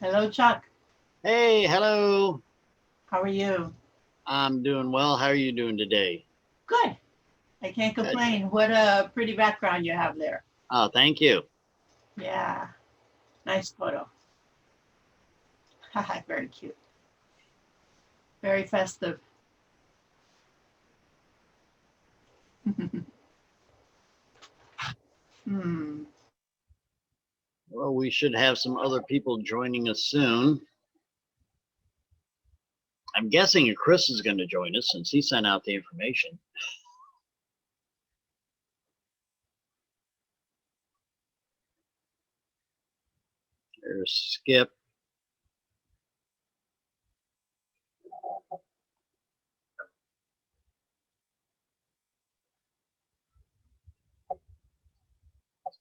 Hello, Chuck. Hey, hello. How are you? I'm doing well. How are you doing today? Good. I can't Good. complain. What a pretty background you have there. Oh, thank you. Yeah, nice photo. Haha, very cute. Very festive. hmm. Well, we should have some other people joining us soon. I'm guessing Chris is going to join us since he sent out the information. There's Skip.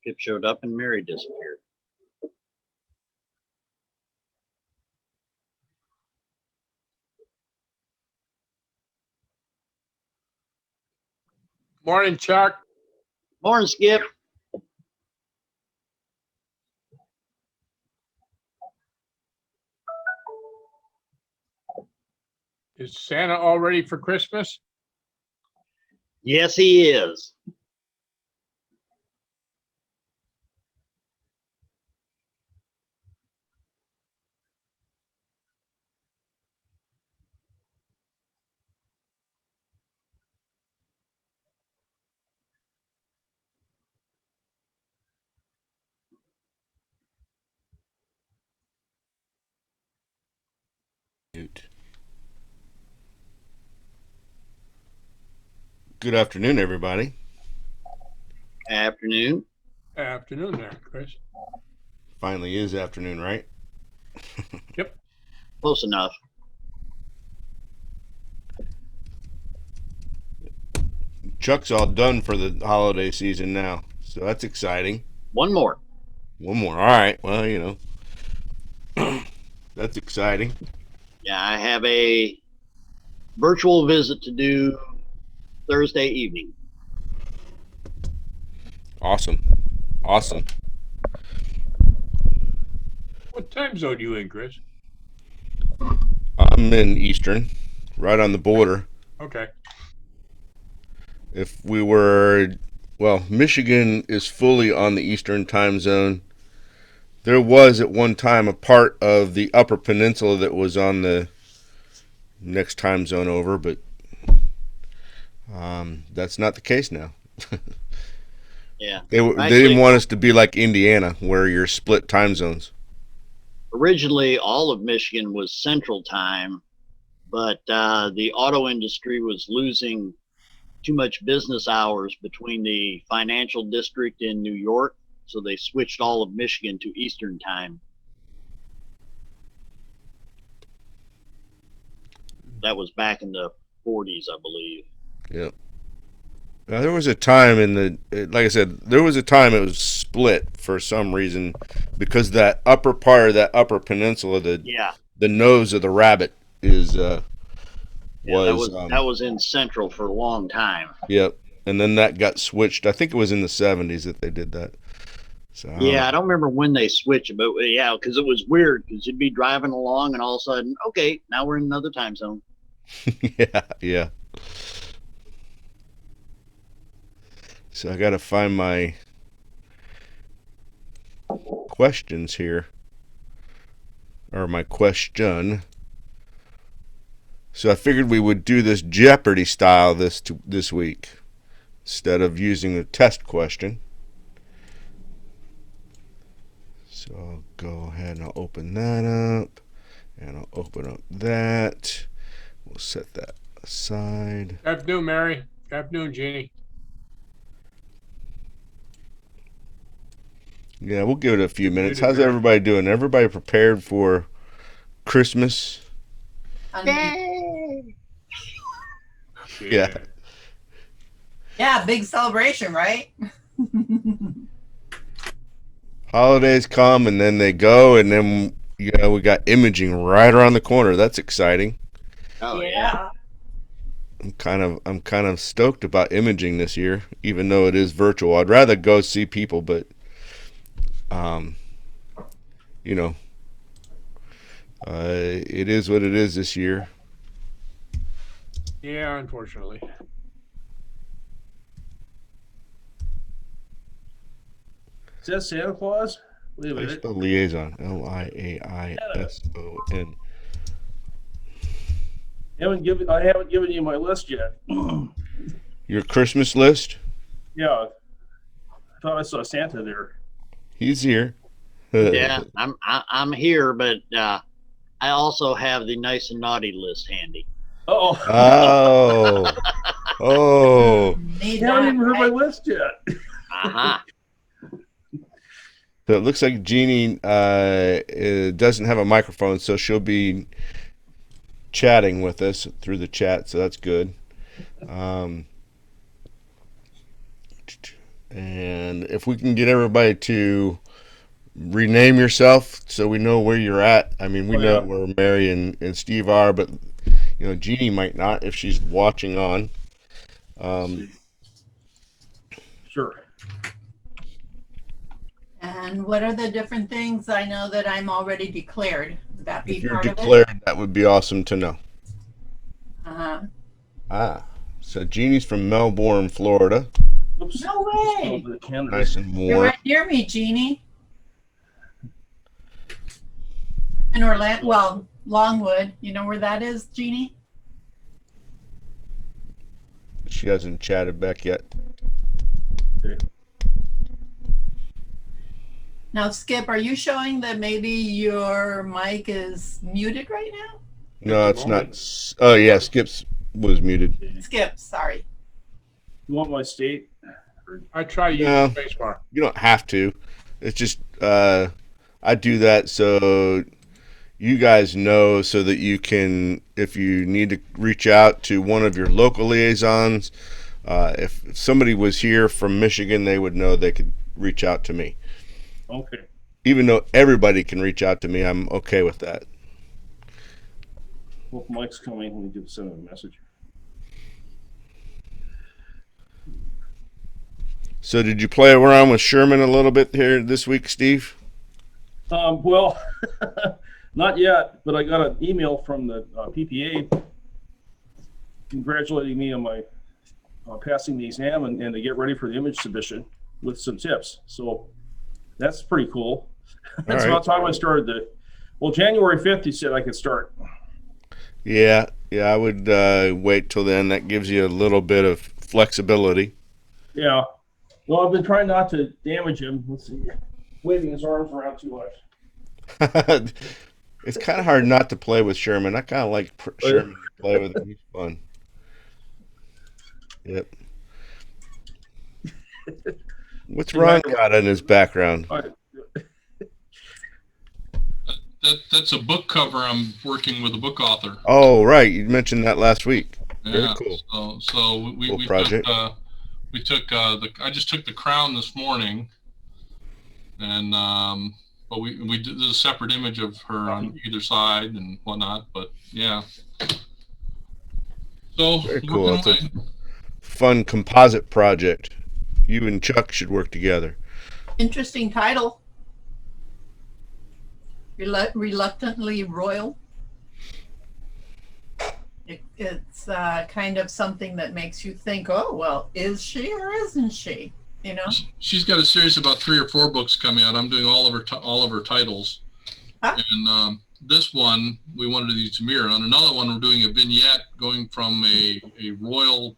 Skip showed up and Mary disappeared. Morning, Chuck. Morning, Skip. Is Santa all ready for Christmas? Yes, he is. Good afternoon, everybody. Afternoon. Afternoon there, Chris. Finally is afternoon, right? Yep. Close enough. Chuck's all done for the holiday season now, so that's exciting. One more. One more. All right. Well, that's exciting. Yeah, I have a virtual visit to do Thursday evening. Awesome. Awesome. What time zone are you in, Chris? I'm in Eastern, right on the border. Okay. If we were, well, Michigan is fully on the Eastern time zone. There was at one time a part of the Upper Peninsula that was on the next time zone over, but that's not the case now. Yeah. They didn't want us to be like Indiana, where you're split time zones. Originally, all of Michigan was Central Time, but the auto industry was losing too much business hours between the financial district in New York, so they switched all of Michigan to Eastern Time. That was back in the 40s, I believe. Yep. Now, there was a time like I said, there was a time it was split for some reason because that upper part of that upper peninsula, the nose of the rabbit is that was in Central for a long time. Yep, and then that got switched. I think it was in the 70s that they did that. So I don't remember when they switched, but yeah, because it was weird because you'd be driving along and all of a sudden, okay, now we're in another time zone. yeah. So I got to find my questions here, or my question. So I figured we would do this Jeopardy style this week instead of using the test question. So I'll go ahead and I'll open that up, and I'll open up that. We'll set that aside. Afternoon, Mary. Afternoon, Jeannie. Yeah, we'll give it a few minutes. How's everybody doing? Everybody prepared for Christmas? Yay! Yeah. Yeah, big celebration, right? Holidays come and then they go, and then we got imaging right around the corner. That's exciting. Oh yeah. I'm kind of stoked about imaging this year, even though it is virtual. I'd rather go see people, but you know, It is what it is this year. Yeah, unfortunately. Is that Santa Claus? Wait a How do you minute. spell liaison? Liaison. I haven't given you my list yet. Your Christmas list? Yeah, I thought I saw Santa there. He's here. Yeah, I'm here, but I also have the nice and naughty list handy. Oh, Oh. Oh. Need you haven't that, even heard my right? list yet. Uh-huh. So it looks like Jeannie doesn't have a microphone, so she'll be chatting with us through the chat, so that's good. And if we can get everybody to rename yourself so we know where you're at. I mean, we Oh, know yeah. where Mary and Steve are, but Jeannie might not if she's watching on. Sure. And what are the different things? I know that I'm already declared. Would that be If you're part of it? declared, that would be awesome to know. Uh-huh. So Jeannie's from Melbourne, Florida. Oops. No Just way. go to the Canada. Nice and You're warm. right near me, Jeannie. In Orlando, well, Longwood. You know where that is, Jeannie? She hasn't chatted back yet. Okay. Now, Skip, are you showing that maybe your mic is muted right now? No, At it's the not. moment. Oh, yeah, Skip's was muted. Skip, sorry. You want my state? I try to use No. the spacebar. You don't have to. It's just I do that so you guys know, so that you can, if you need to reach out to one of your local liaisons, if somebody was here from Michigan, they would know they could reach out to me. Okay. Even though everybody can reach out to me, I'm okay with that. Well, Mike's coming. Let me just send him a message. So did you play around with Sherman a little bit here this week, Steve? Well, not yet, but I got an email from the PPA congratulating me on my passing the exam and to get ready for the image submission with some tips. So that's pretty cool. That's right. about time I started January 5th, he said I could start. Yeah, I would wait till then. That gives you a little bit of flexibility. Yeah. Well, I've been trying not to damage him. Let's see. Waving his arms around too much. It's kind of hard not to play with Sherman. I kind of like Sherman to play with him. He's fun. Yep. What's Ron got in his background? All right. That's a book cover. I'm working with a book author. Oh, right. You mentioned that last week. Very Yeah. cool. So we Cool project. I just took the crown this morning, and but we did a separate image of her on either side and whatnot. But yeah. So Very cool. working It's a away. fun composite project. You and Chuck should work together. Interesting title. Reluctantly Royal. It's kind of something that makes you think, oh, well, is she or isn't she? You know? She's got a series of about 3 or 4 books coming out. I'm doing all of her titles, and this one we wanted to use mirror. On another one, we're doing a vignette going from a royal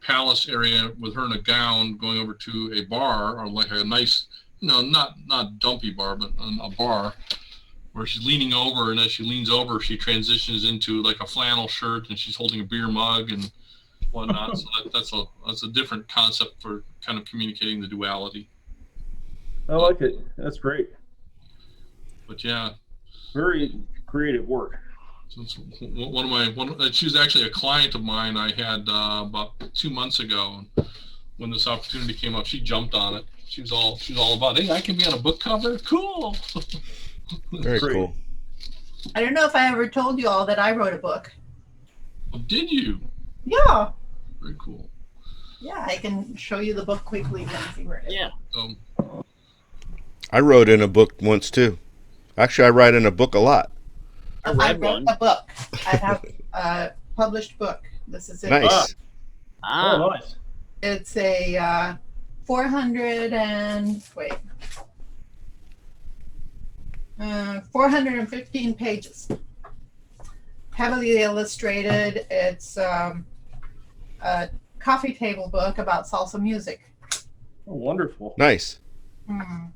palace area with her in a gown going over to a bar, or like a nice, not dumpy bar, but a bar where she's leaning over, and as she leans over, she transitions into like a flannel shirt, and she's holding a beer mug and whatnot. So that's a different concept for kind of communicating the duality. I like it. That's great. But yeah, Very creative work. so it's she was actually a client of mine I had about 2 months ago. When this opportunity came up, she jumped on it. She was all about, hey, I can be on a book cover. Cool. Very Great. cool. I don't know if I ever told you all that I wrote a book. Oh, did you? Yeah. Very cool. Yeah, I can show you the book quickly then see where it is. Yeah. So I wrote in a book once too. Actually, I write in a book a lot. I read wrote one. a book. I have a published book. This is it. Nice. Ah, Oh, nice. It's a 415 pages, heavily illustrated. It's a coffee table book about salsa music. Oh, wonderful. Nice. Mm.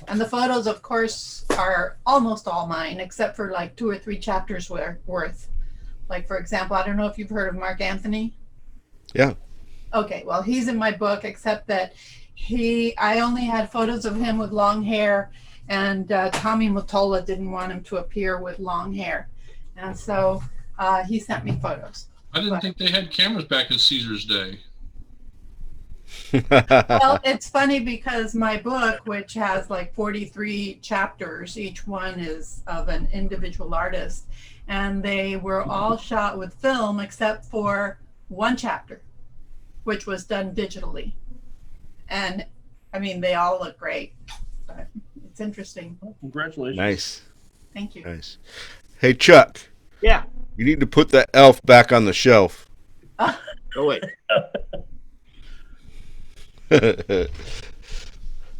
And the photos, of course, are almost all mine, except for like 2 or 3 chapters worth. Like, for example, I don't know if you've heard of Mark Anthony. Yeah. Okay, well, he's in my book, except that I only had photos of him with long hair, and Tommy Mottola didn't want him to appear with long hair. And so he sent me photos. I didn't think they had cameras back in Caesar's day. Well, it's funny because my book, which has like 43 chapters, each one is of an individual artist, and they were all shot with film except for one chapter, which was done digitally. And I mean, they all look great, but it's interesting. Well, congratulations. Nice. Thank you. Nice. Hey, Chuck. yeah. You need to put that elf back on the shelf. Oh, wait.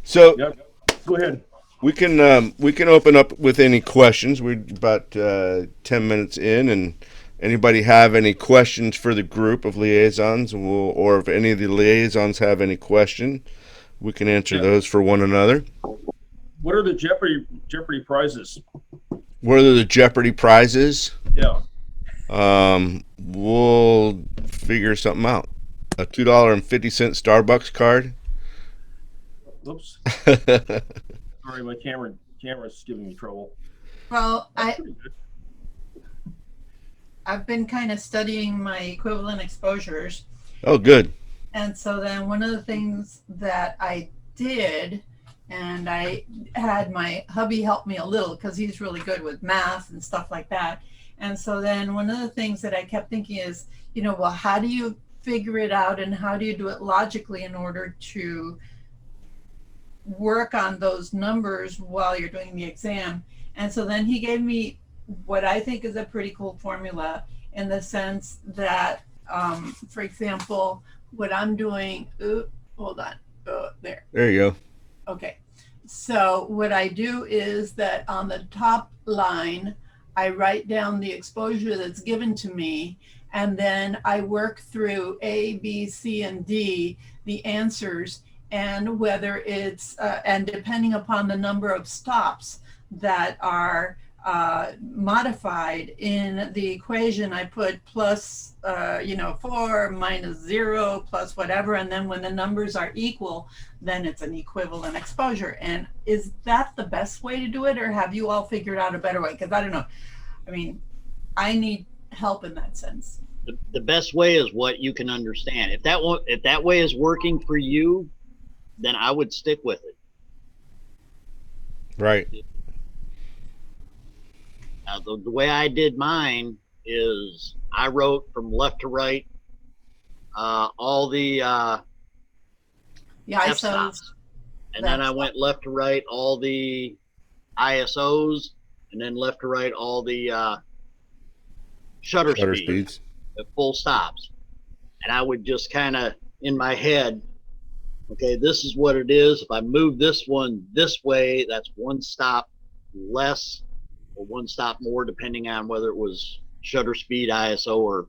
So Yep. Go ahead. we can open up with any questions. We're about 10 minutes in, and anybody have any questions for the group of liaisons, or if any of the liaisons have any question, we can answer those for one another. What are the Jeopardy prizes? What are the Jeopardy prizes? Yeah. We'll figure something out. A $2.50 Starbucks card. Oops. Sorry, my camera's giving me trouble. Well, That's pretty good. I've been kind of studying my equivalent exposures. Oh, good. And so then one of the things that I did, and I had my hubby help me a little because he's really good with math and stuff like that. And so then one of the things that I kept thinking is, well, how do you figure it out and how do you do it logically in order to work on those numbers while you're doing the exam? And so then he gave me what I think is a pretty cool formula, in the sense that, for example, what I'm doing, hold on, there. There you go. Okay, so what I do is that on the top line, I write down the exposure that's given to me, and then I work through A, B, C, and D, the answers, and whether it's, and depending upon the number of stops that are modified in the equation, I put plus, 4 minus 0 plus whatever, and then when the numbers are equal, then it's an equivalent exposure. And is that the best way to do it, or have you all figured out a better way? Because I don't know. I mean, I need help in that sense. The best way is what you can understand. If that way is working for you, then I would stick with it. Right. Now, the way I did mine is I wrote from left to right all the Yeah, f-stops, and then I went left to right all the ISOs, and then left to right all the shutter speeds at full stops. And I would just kind of, in my head, okay, this is what it is. If I move this one this way, that's one stop less or one stop more, depending on whether it was shutter speed, ISO, or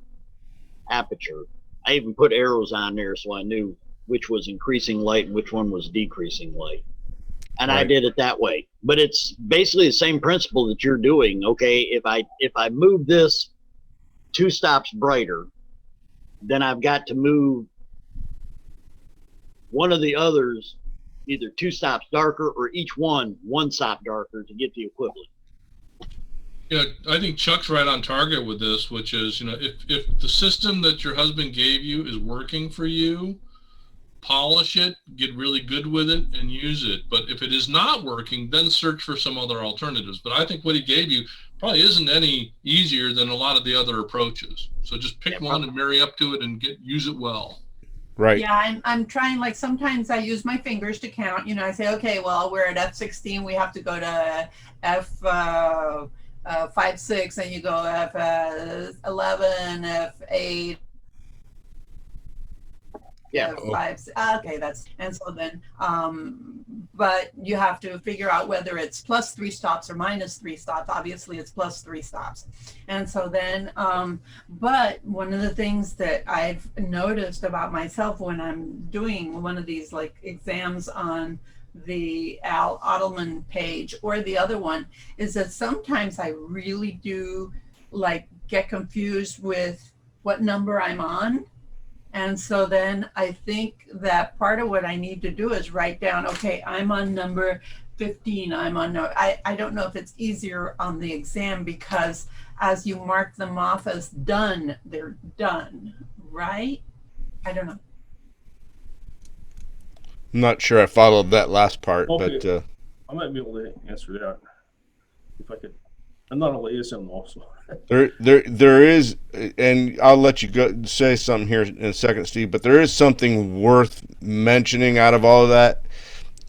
aperture. I even put arrows on there so I knew which was increasing light and which one was decreasing light. And I did it that way. But it's basically the same principle that you're doing. Okay, if I move this 2 stops brighter, then I've got to move one of the others either 2 stops darker, or each one stop darker to get the equivalent. Yeah, I think Chuck's right on target with this, which is, if the system that your husband gave you is working for you, polish it, get really good with it, and use it. But if it is not working, then search for some other alternatives. But I think what he gave you probably isn't any easier than a lot of the other approaches. So just pick one and marry up to it and use it well. Right. Yeah, I'm trying, like sometimes I use my fingers to count. I say, okay, well, we're at F16. We have to go to 5, 6, and you go F11, F8. Yeah. Five. Okay, and so then, but you have to figure out whether it's plus 3 stops or minus 3 stops. Obviously, it's plus 3 stops, and so then, but one of the things that I've noticed about myself when I'm doing one of these like exams on the Al Ottoman page or the other one is that sometimes I really do like get confused with what number I'm on. And so then I think that part of what I need to do is write down, okay, I'm on number 15. I don't know if it's easier on the exam because as you mark them off as done, they're done, right? I don't know. I'm not sure I followed that last part, Okay. but I might be able to answer that if I could. I'm not a liaison also. there is, and I'll let you go say something here in a second, Steve. But there is something worth mentioning out of all of that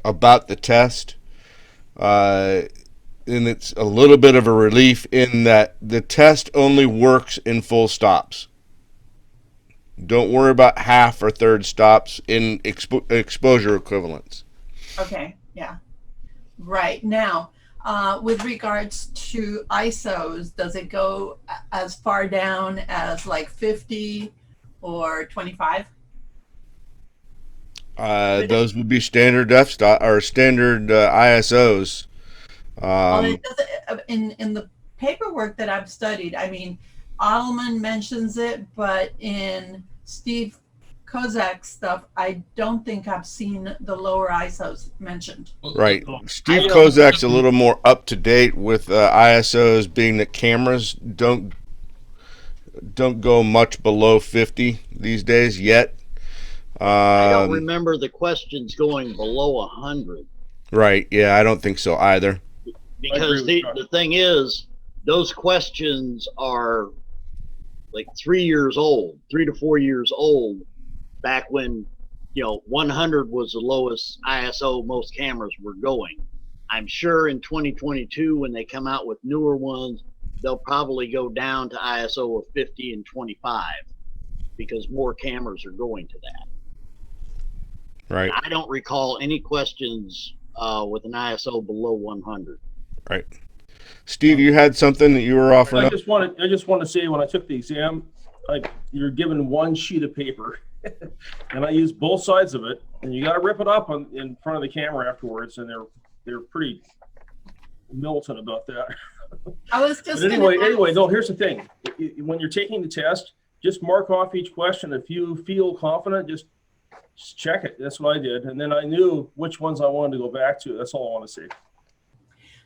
about the test, and it's a little bit of a relief in that the test only works in full stops. Don't worry about half or third stops in exposure equivalents. Okay, yeah. Right. Now, with regards to ISOs, does it go as far down as like 50 or 25? Those would be standard f-stop or standard ISOs. Well, it doesn't, in the paperwork that I've studied, I mean, Ottoman mentions it, but in Steve Kozak's stuff, I don't think I've seen the lower ISOs mentioned. Right. Oh, Steve I, Kozak's a little more up to date with ISOs, being that cameras don't go much below 50 these days yet. I don't remember the questions going below 100. Right. Yeah, I don't think so either. Because the thing is, those questions are like 3 years old, 3 to 4 years old, back when 100 was the lowest ISO most cameras were going. I'm sure in 2022, when they come out with newer ones, they'll probably go down to ISO of 50 and 25 because more cameras are going to that. Right. And I don't recall any questions with an ISO below 100. Right. Steve, you had something that you were offering up? I just want to say when I took the exam, you're given one sheet of paper, and I used both sides of it, and you got to rip it up in front of the camera afterwards, and they're pretty militant about that. I was just But anyway, no. Here's the thing: when you're taking the test, just mark off each question. If you feel confident, just check it. That's what I did, and then I knew which ones I wanted to go back to. That's all I want to say.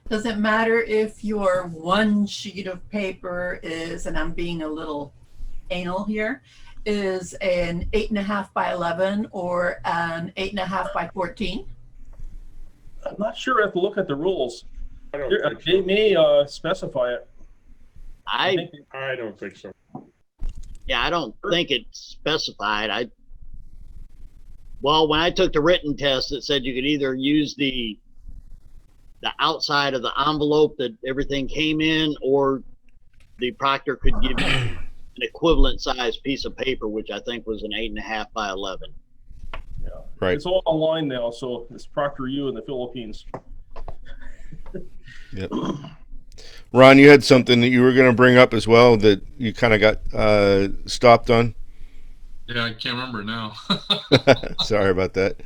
Does it matter if your one sheet of paper is, and I'm being a little anal here, is an 8.5 by 11 or an 8.5 by 14? I'm not sure. I have to look at the rules. I don't think They so. may specify it. I don't think so. I don't think it's specified. Well, when I took the written test, it said you could either use the outside of the envelope that everything came in, or the proctor could give you an equivalent size piece of paper, which I think was an 8.5 by 11. Yeah. Right. It's all online now, so it's Proctor U in the Philippines. Yep. Ron, you had something that you were going to bring up as well that you kind of got stopped on. Yeah, I can't remember now. Sorry about that.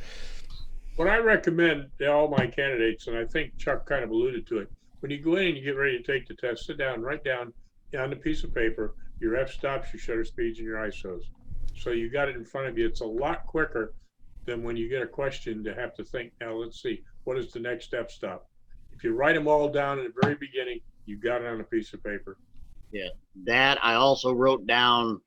What I recommend to all my candidates, and I think Chuck kind of alluded to it, when you go in and you get ready to take the test, sit down, write down on a piece of paper your f-stops, your shutter speeds, and your ISOs. So you got it in front of you. It's a lot quicker than when you get a question to have to think, now let's see, what is the next f-stop? If you write them all down at the very beginning, you got it on a piece of paper. Yeah, that I also wrote down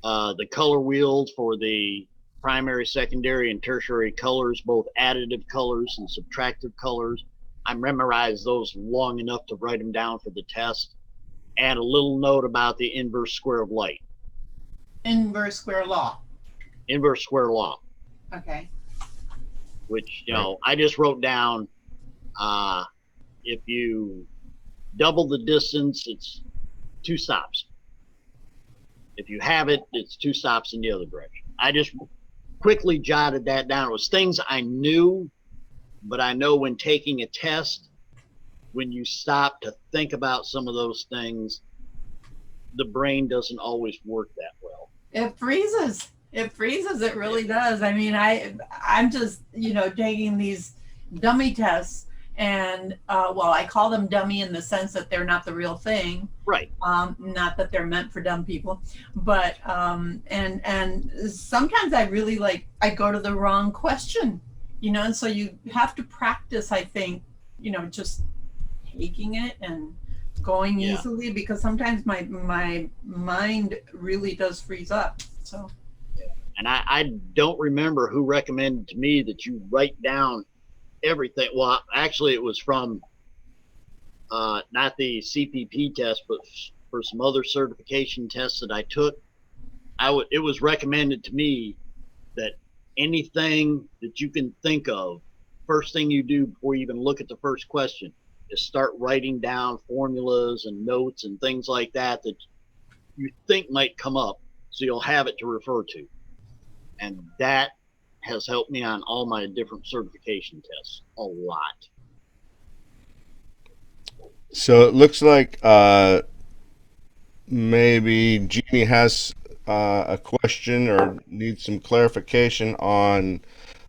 the color wheels for the primary, secondary, and tertiary colors, both additive colors and subtractive colors. I memorized those long enough to write them down for the test. And a little note about the inverse square of light. Inverse square law. Inverse square law. Okay. Which, I just wrote down if you double the distance, it's 2 stops. If you have it, it's 2 stops in the other direction. I just quickly jotted that down. It was things I knew, but I know when taking a test, when you stop to think about some of those things, the brain doesn't always work that well. It freezes. It freezes. It really does. I mean, I'm just, taking these dummy tests, and well, I call them dummy in the sense that they're not the real thing. Right. Not that they're meant for dumb people, but and sometimes I really I go to the wrong question, and so you have to practice, I think, just taking it and going easily, because sometimes my mind really does freeze up. So and I don't remember who recommended to me that you write down everything. Well, actually, it was from not the CPP test, but for some other certification tests that I took. It was recommended to me that anything that you can think of, first thing you do before you even look at the first question, is start writing down formulas and notes and things like that that you think might come up, so you'll have it to refer to. And that has helped me on all my different certification tests a lot. So it looks like maybe Jeannie has a question or needs some clarification on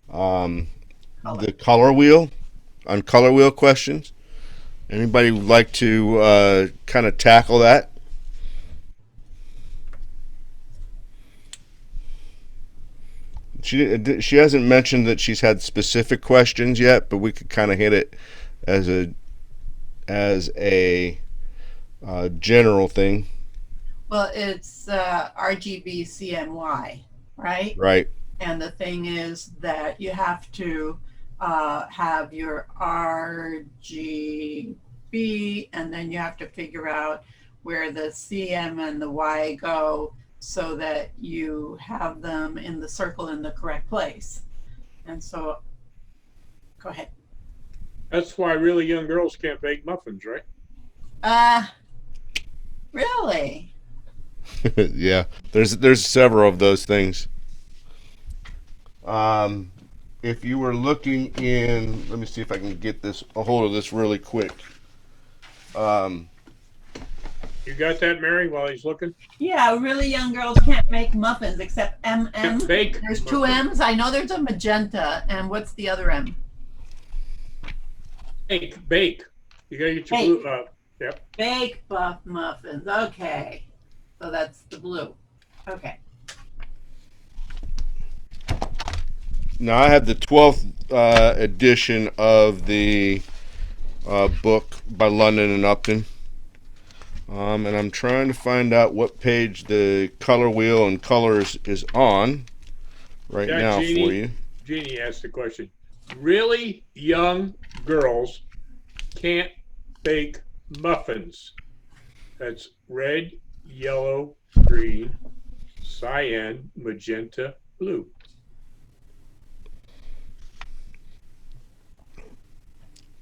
the color wheel, on color wheel questions. Anybody would like to kind of tackle that? She hasn't mentioned that she's had specific questions yet, but we could kind of hit it as a general thing. well, it's RGB CNY, right? Right. And the thing is that you have to have your RGB, and then you have to figure out where the CM and the Y go, so that you have them in the circle in the correct place. And so, go ahead. That's why really young girls can't bake muffins, right? Really? Yeah. There's several of those things. If you were looking in, let me see if I can get a hold of this really quick. You got that, Mary, while he's looking? Yeah, really young girls can't make muffins except MM. Can't bake There's 2 muffins. M's. I know there's a magenta, and what's the other M? Bake. You gotta get your blue. Yep. Bake buff muffins. Okay, so that's the blue. Okay. Now I have the 12th edition of the book by London and Upton. And I'm trying to find out what page the color wheel and colors is on right now Jeannie, for you. Jeannie asked the question. Really young girls can't bake muffins. That's red, yellow, green, cyan, magenta, blue.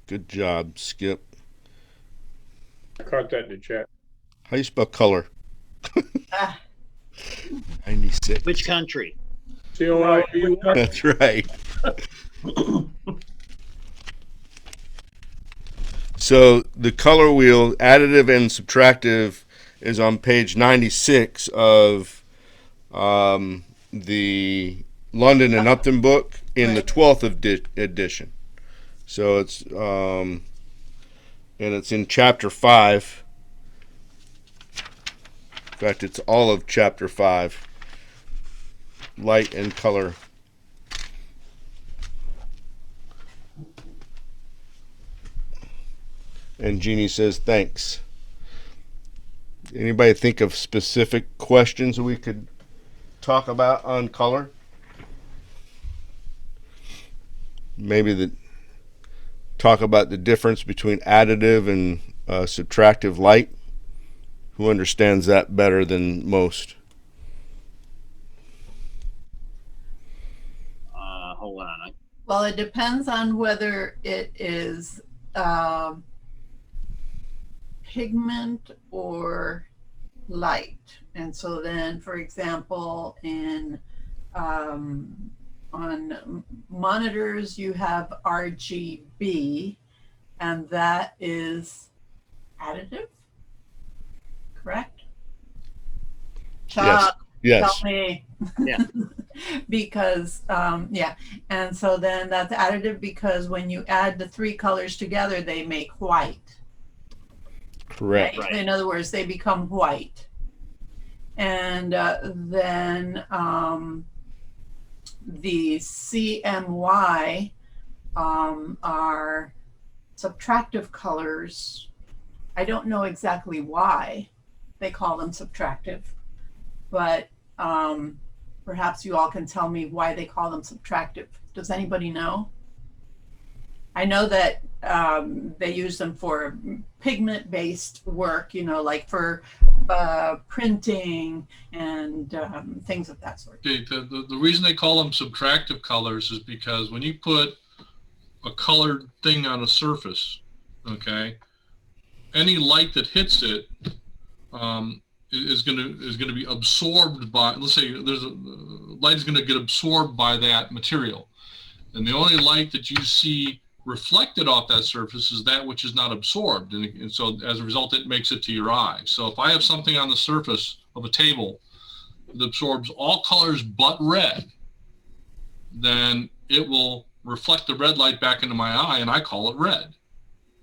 Good job, Skip. I caught that in the chat. How do you spell color? 96. Which country? COLU. That's right. So the color wheel, additive and subtractive, is on page 96 of the London and Upton book in the 12th edition. So it's and it's in chapter 5. In fact, it's all of chapter 5. Light and color. And Jeannie says thanks. Anybody think of specific questions we could talk about on color? Maybe talk about the difference between additive and subtractive light. Who understands that better than most? Hold on. Well, it depends on whether it is pigment or light. And so then, for example, on monitors, you have RGB, and that is additive, correct? Chuck, Yes. help me. Yeah. Because, yeah. And so then that's additive because when you add the three colors together, they make white. Correct. Right. In other words, they become white. And then the CMY are subtractive colors. I don't know exactly why they call them subtractive, but perhaps you all can tell me why they call them subtractive. Does anybody know? I know that they use them for pigment-based work, like for printing and things of that sort. Okay, the reason they call them subtractive colors is because when you put a colored thing on a surface, okay, any light that hits it is going to be absorbed by. Let's say light is going to get absorbed by that material, and the only light that you see reflected off that surface is that which is not absorbed, and so as a result, it makes it to your eye. So if I have something on the surface of a table that absorbs all colors but red, then it will reflect the red light back into my eye, and I call it red.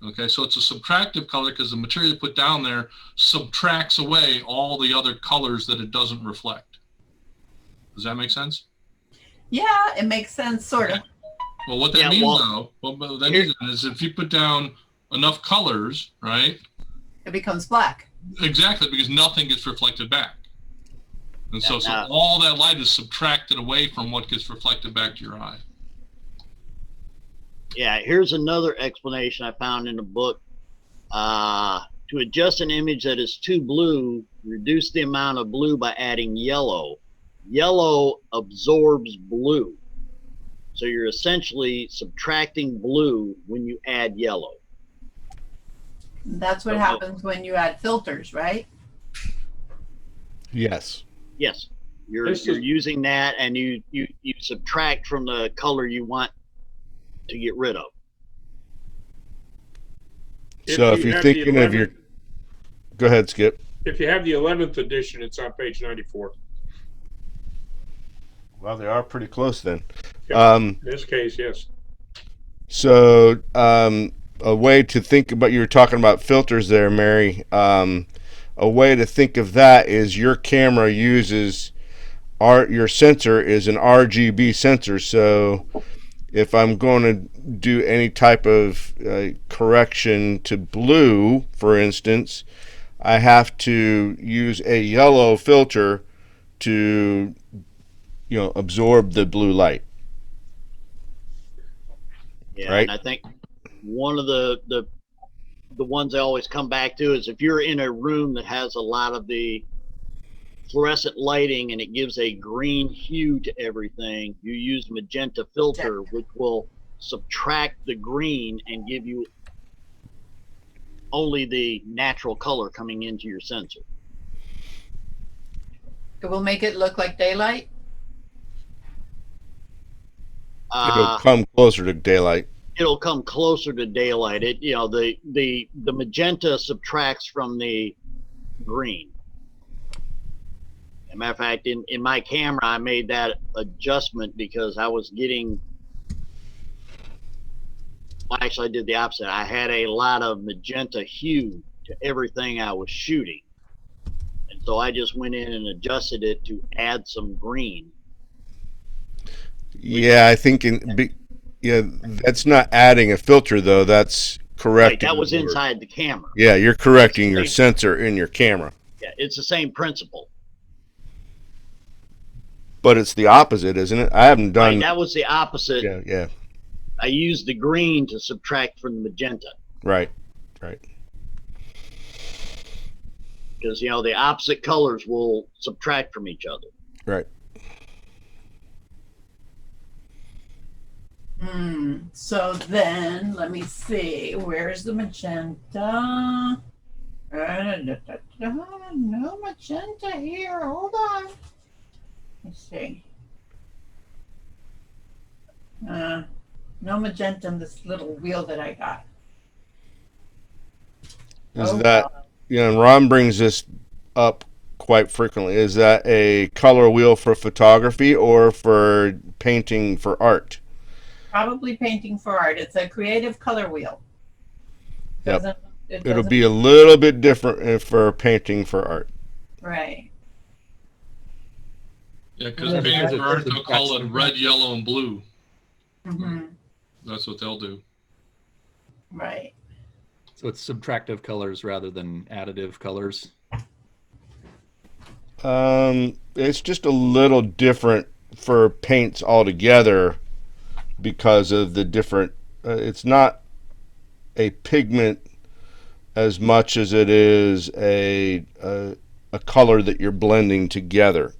Okay, so it's a subtractive color because the material you put down there subtracts away all the other colors that it doesn't reflect. Does that make sense? Yeah, it makes sense, sort of. Well, what that means, though, what that means is if you put down enough colors, right? It becomes black. Exactly, because nothing gets reflected back. And so all that light is subtracted away from what gets reflected back to your eye. Yeah, here's another explanation I found in the book. To adjust an image that is too blue, reduce the amount of blue by adding yellow. Yellow absorbs blue. So you're essentially subtracting blue when you add yellow. That's what happens when you add filters, right? Yes. Yes. You're using that, and you subtract from the color you want to get rid of. So if you're thinking of your, go ahead, Skip. If you have the 11th edition, it's on page 94. Well, they are pretty close then. Yep. In this case, yes. So a way to think about, you were talking about filters there, Mary. A way to think of that is your camera uses your sensor is an RGB sensor. So if I'm going to do any type of correction to blue, for instance, I have to use a yellow filter to absorb the blue light. Yeah, right? And I think one of the ones I always come back to is if you're in a room that has a lot of the fluorescent lighting and it gives a green hue to everything, you use magenta filter, which will subtract the green and give you only the natural color coming into your sensor. It will make it look like daylight. It'll come closer to daylight. It'll come closer to daylight. The magenta subtracts from the green. As a matter of fact, in my camera, I made that adjustment because I was getting. Well, actually, I did the opposite. I had a lot of magenta hue to everything I was shooting, and so I just went in and adjusted it to add some green. Yeah, I think that's not adding a filter though. That's correcting. Right, that was inside the camera. Yeah, you're correcting your sensor in your camera. Yeah, it's the same principle. But it's the opposite, isn't it? I haven't done. Right, that was the opposite. Yeah. I used the green to subtract from the magenta. Right. Because the opposite colors will subtract from each other. Right. So then, let me see. Where's the magenta? No magenta here. Hold on. Let's see. No magenta on this little wheel that I got. Is Oh, that, well. and Ron brings this up quite frequently. Is that a color wheel for photography or for painting for art? Probably painting for art. It's a creative color wheel. Yep. Doesn't it? It'll Doesn't. be a little bit different for painting for art. Right. Yeah, because Yeah, painting there's for a- art, they'll call it red, yellow, and blue. Mm-hmm. That's what they'll do. Right. So it's subtractive colors rather than additive colors. It's just a little different for paints altogether because of the different. It's not a pigment as much as it is a color that you're blending together.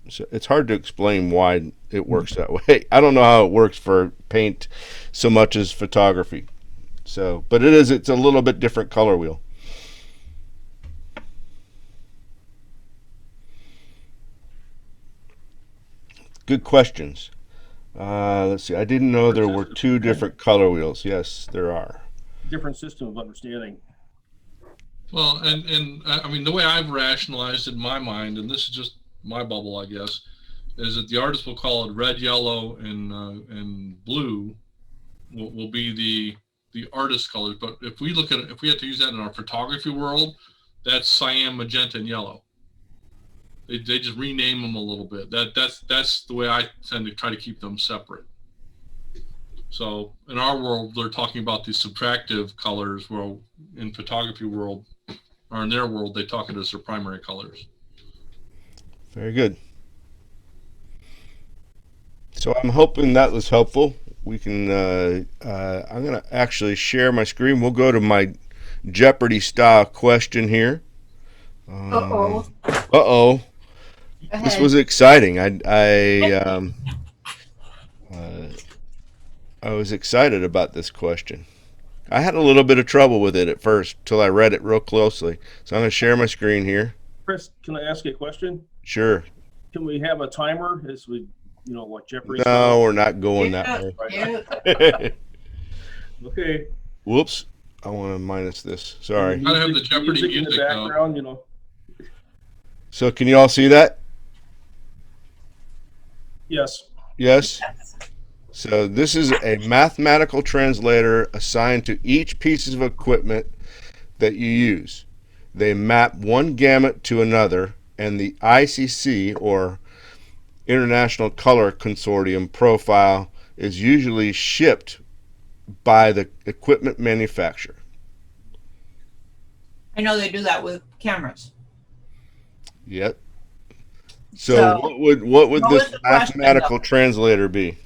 So it's hard to explain why it works that way. I don't know how it works for paint so much as photography. So, but it's a little bit different color wheel. Good questions. Let's see. I didn't know there were two different color wheels. Yes, there are. Different system of understanding. Well, and I mean, the way I've rationalized it in my mind, and this is just my bubble, I guess, is that the artist will call it red, yellow, and blue will be the artist colors. But if we look at it, if we had to use that in our photography world, that's cyan, magenta, and yellow. They just rename them a little bit. That's the way I tend to try to keep them separate. So in our world, they're talking about the subtractive colors, where in photography world, or in their world, they talk it as their primary colors. Very good. So I'm hoping that was helpful. We can. I'm gonna actually share my screen. We'll go to my Jeopardy style question here. Uh-oh. Uh-oh. This was exciting. I was excited about this question. I had a little bit of trouble with it at first till I read it real closely. So I'm going to share my screen here. Chris, can I ask you a question? Sure. Can we have a timer as we, like Jeopardy No, style? we're not going that Yeah. way. Okay. Whoops. I want to minus this. Sorry. Gotta have the Jeopardy in music, the though. background, So can you all see that? Yes. Yes. So this is a mathematical translator assigned to each piece of equipment that you use. They map one gamut to another, and the ICC, or International Color Consortium profile, is usually shipped by the equipment manufacturer. I know they do that with cameras. Yep. So what would what this was the question, mathematical though? translator be?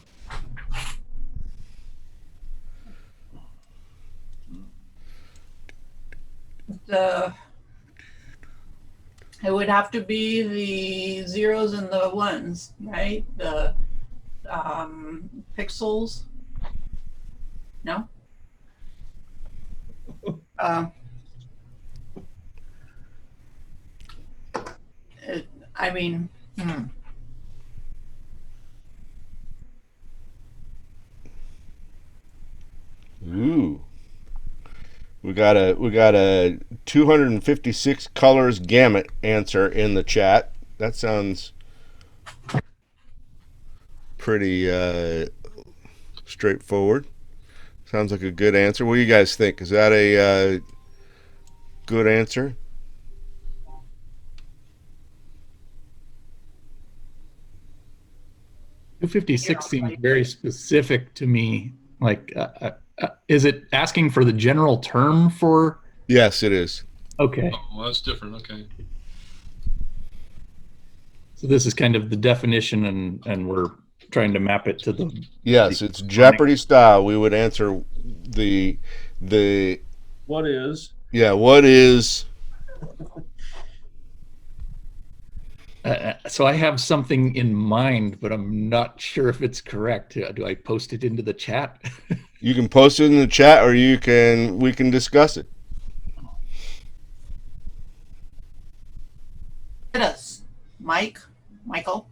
It would have to be the zeros and the ones, right? The pixels. No. I mean, Ooh. We got a 256 colors gamut answer in the chat. That sounds pretty straightforward. Sounds like a good answer. What do you guys think? Is that a good answer? $256 seems very specific to me. Like, is it asking for the general term for? Yes, it is. Okay. Oh, well, that's different. Okay. So this is kind of the definition, and we're trying to map it to the. Yes, it's Jeopardy style. We would answer the What is? Yeah, what is? So I have something in mind, but I'm not sure if it's correct. Do I post it into the chat? You can post it in the chat, or we can discuss it. us, Michael.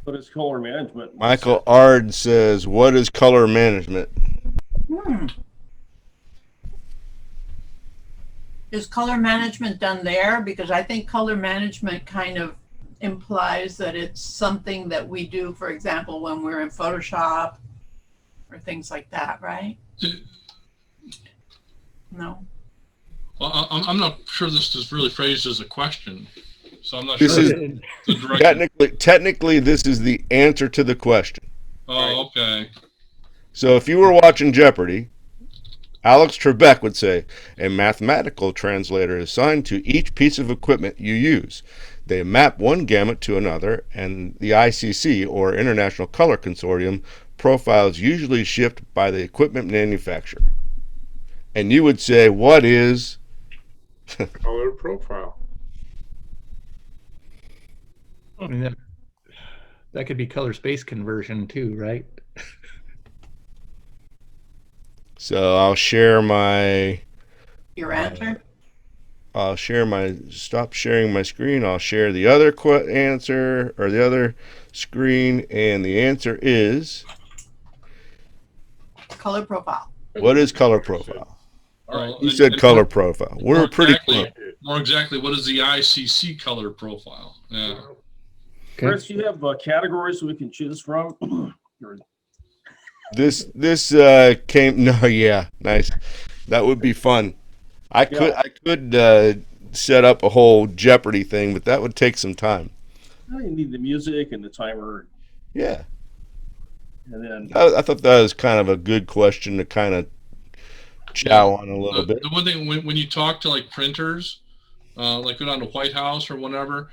But it's color management. Michael Ard says, "What is color management?" Hmm. Is color management done there? Because I think color management kind of implies that it's something that we do, for example, when we're in Photoshop or things like that, right? No. Well, I'm not sure this is really phrased as a question, so I'm not This sure. is The direct. technically this is the answer to the question. Oh, okay. So if you were watching Jeopardy, Alex Trebek would say, a mathematical translator is assigned to each piece of equipment you use. They map one gamut to another, and the ICC, or International Color Consortium, profiles usually shipped by the equipment manufacturer. And you would say, what is... Color profile. I mean, that could be color space conversion too, right? So I'll share my... Your answer? Stop sharing my screen. I'll share the other answer, or the other screen, and the answer is... Color profile. What is color profile? All right. You said color profile. We're pretty close. More exactly, what is the ICC color profile? Yeah. Chris, you have categories we can choose from. This came nice. That would be fun. I could set up a whole Jeopardy thing, but that would take some time. You need the music and the timer. Yeah. And then I thought that was kind of a good question to kind of chow on a little bit. The one thing when you talk to like printers, like go down to White House or whatever,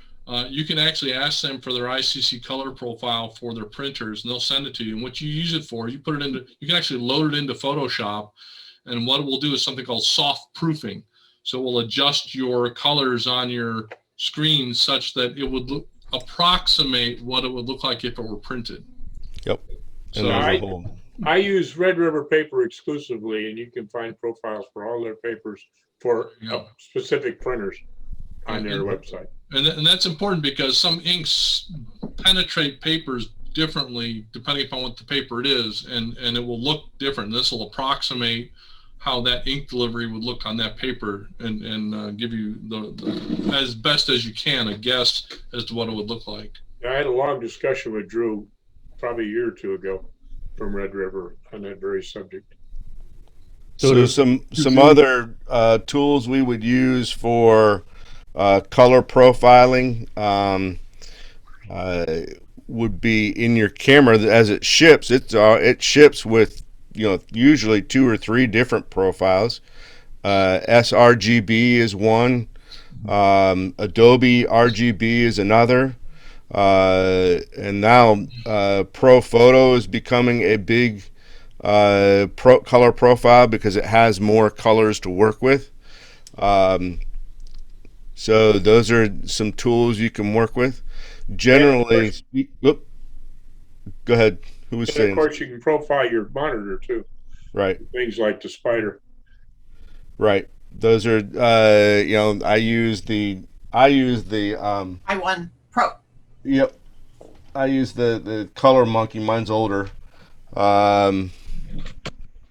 you can actually ask them for their ICC color profile for their printers, and they'll send it to you. And what you use it for, you put it into, you can actually load it into Photoshop, and what it will do is something called soft proofing. So it will adjust your colors on your screen such that it would approximate what it would look like if it were printed. Yep. So I use Red River paper exclusively, and you can find profiles for all their papers for specific printers on their website. And that's important because some inks penetrate papers differently depending upon what the paper it is, and it will look different. This will approximate how that ink delivery would look on that paper, and give you the as best as you can a guess as to what it would look like. I had a long discussion with Drew probably a year or two ago from Red River on that very subject. So some other tools we would use for color profiling would be in your camera as it ships. It ships with usually 2 or 3 different profiles. sRGB is one. Adobe RGB is another. And now Pro Photo is becoming a big color profile because it has more colors to work with. So those are some tools you can work with. Generally, go ahead. Who was saying? Of course, you can profile your monitor too. Right. Things like the spider. Right. Those are I use the i1 Pro. Yep. I use the Color Monkey. Mine's older. And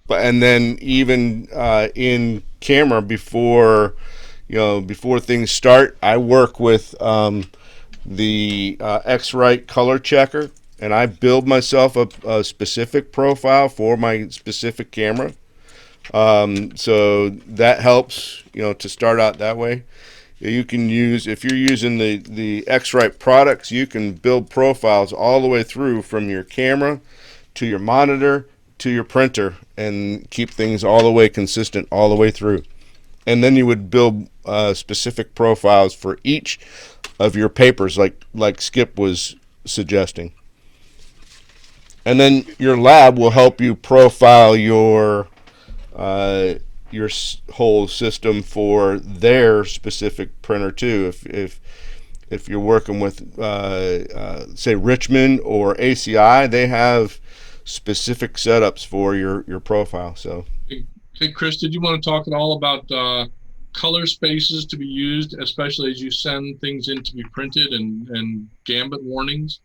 then even in camera before things start, I work with the X-Rite color checker, and I build myself a specific profile for my specific camera. So that helps, to start out that way. You can use, if you're using the X-Rite products, you can build profiles all the way through from your camera to your monitor to your printer and keep things all the way consistent all the way through. And then you would build specific profiles for each of your papers, like Skip was suggesting. And then your lab will help you profile your whole system for their specific printer too. If you're working with say Richmond or ACI, they have specific setups for your profile. So Hey Chris, did you want to talk at all about color spaces to be used, especially as you send things in to be printed and gambit warnings?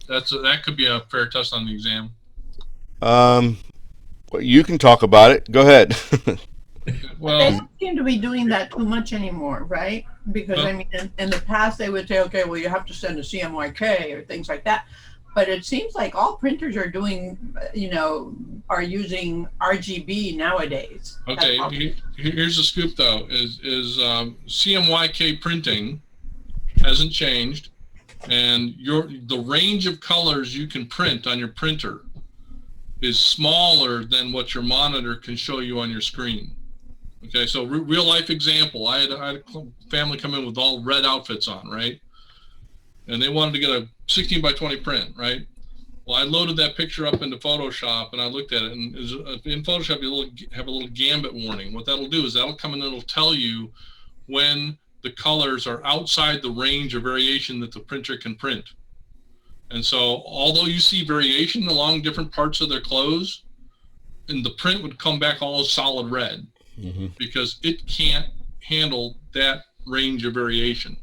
That could be a fair test on the exam. Well, you can talk about it. Go ahead. They Well, don't seem to be doing that too much anymore, right? Because No. I mean, in the past, they would say, okay, well, you have to send a CMYK or things like that. But it seems like all printers are doing, are using RGB nowadays. okay. Here's the scoop, though: is CMYK printing hasn't changed, and the range of colors you can print on your printer is smaller than what your monitor can show you on your screen. Okay, so real life example: I had a family come in with all red outfits on, right? And they wanted to get a 16 by 20 print, right? Well, I loaded that picture up into Photoshop and I looked at it, and in Photoshop you have a little gambit warning. What that'll do is that'll come in and it'll tell you when the colors are outside the range of variation that the printer can print. And so although you see variation along different parts of their clothes, and the print would come back all solid red because it can't handle that range of variation.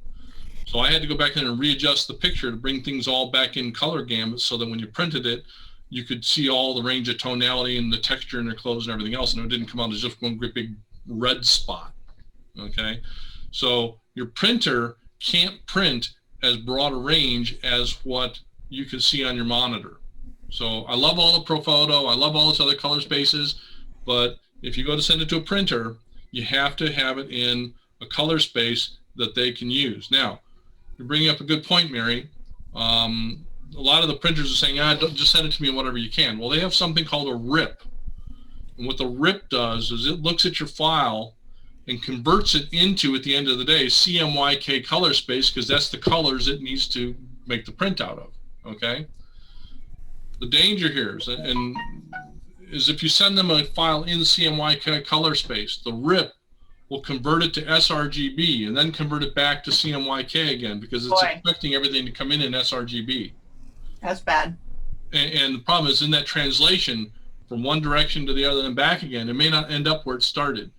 So I had to go back in and readjust the picture to bring things all back in color gamut so that when you printed it, you could see all the range of tonality and the texture in their clothes and everything else. And it didn't come out as just one great big red spot. Okay. So your printer can't print as broad a range as what you can see on your monitor. So I love all the ProPhoto. I love all those other color spaces. But if you go to send it to a printer, you have to have it in a color space that they can use. Now, you're bringing up a good point, Mary. A lot of the printers are saying, just send it to me whatever you can. Well, they have something called a RIP. And what the RIP does is it looks at your file and converts it into, at the end of the day, CMYK color space, because that's the colors it needs to make the print out of, okay? The danger here is if you send them a file in CMYK color space, the RIP will convert it to sRGB and then convert it back to CMYK again because it's expecting everything to come in sRGB. That's bad. And the problem is in that translation from one direction to the other and back again, it may not end up where it started.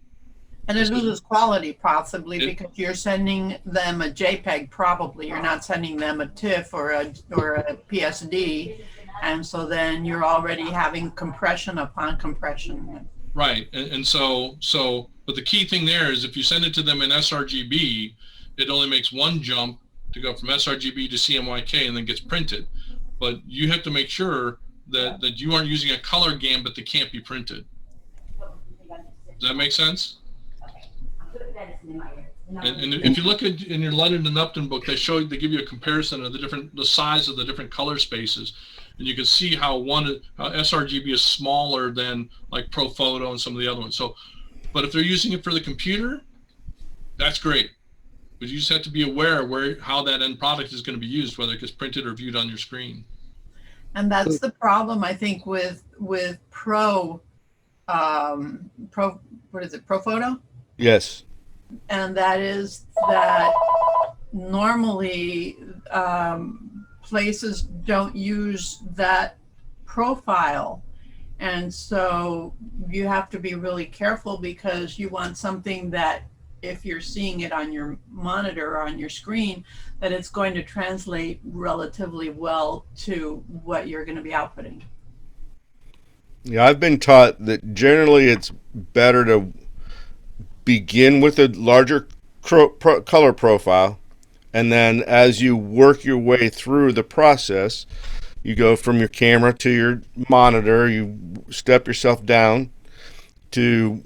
And it loses quality possibly because you're sending them a JPEG probably. You're not sending them a TIFF or a PSD. And so then you're already having compression upon compression. Right. And so, but the key thing there is if you send it to them in sRGB, it only makes one jump to go from sRGB to CMYK and then gets printed. But you have to make sure that you aren't using a color gambit that can't be printed. Does that make sense? And if you look at in your Lennon and Upton book, they give you a comparison of the size of the different color spaces, and you can see how sRGB is smaller than like ProPhoto and some of the other ones. So, but if they're using it for the computer, that's great. But you just have to be aware of how that end product is going to be used, whether it gets printed or viewed on your screen. And that's the problem, I think, with what is it, ProPhoto? Yes. And that is that normally places don't use that profile. And so you have to be really careful because you want something that if you're seeing it on your monitor or on your screen, that it's going to translate relatively well to what you're going to be outputting. Yeah, I've been taught that generally it's better to begin with a larger color profile, and then as you work your way through the process, you go from your camera to your monitor, you step yourself down to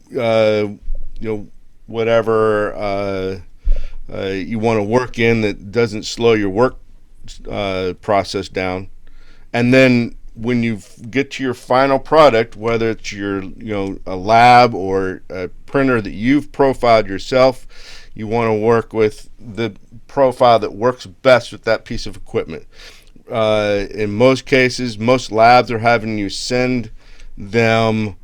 whatever you want to work in that doesn't slow your work process down, and then when you get to your final product, whether it's your a lab or a printer that you've profiled yourself, you want to work with the profile that works best with that piece of equipment. In most cases, most labs are having you send them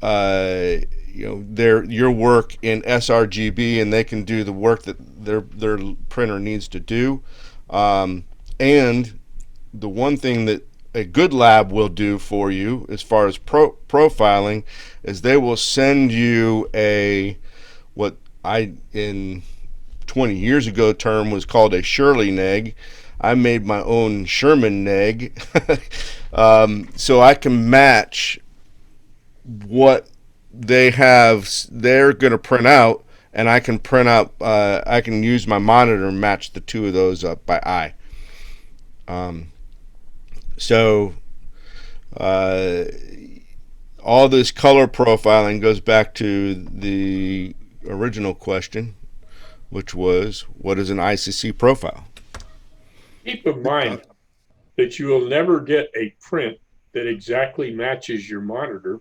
your work in sRGB, and they can do the work that their printer needs to do. And the one thing that a good lab will do for you as far as profiling is they will send you what in 20 years ago term was called a Shirley neg. I made my own Sherman neg. So I can match what they're going to print out, and I can print out, I can use my monitor and match the two of those up by eye. So all this color profiling goes back to the original question, which was, what is an ICC profile? Keep in mind that you will never get a print that exactly matches your monitor,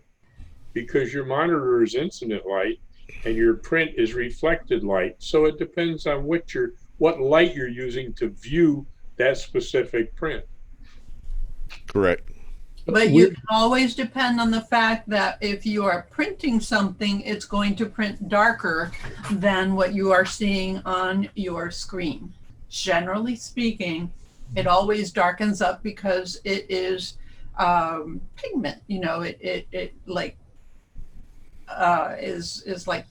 because your monitor is incident light and your print is reflected light. So it depends on what light you're using to view that specific print. Correct. But you can always depend on the fact that if you are printing something, it's going to print darker than what you are seeing on your screen. Generally speaking, it always darkens up because it is pigment. You know, it like is like,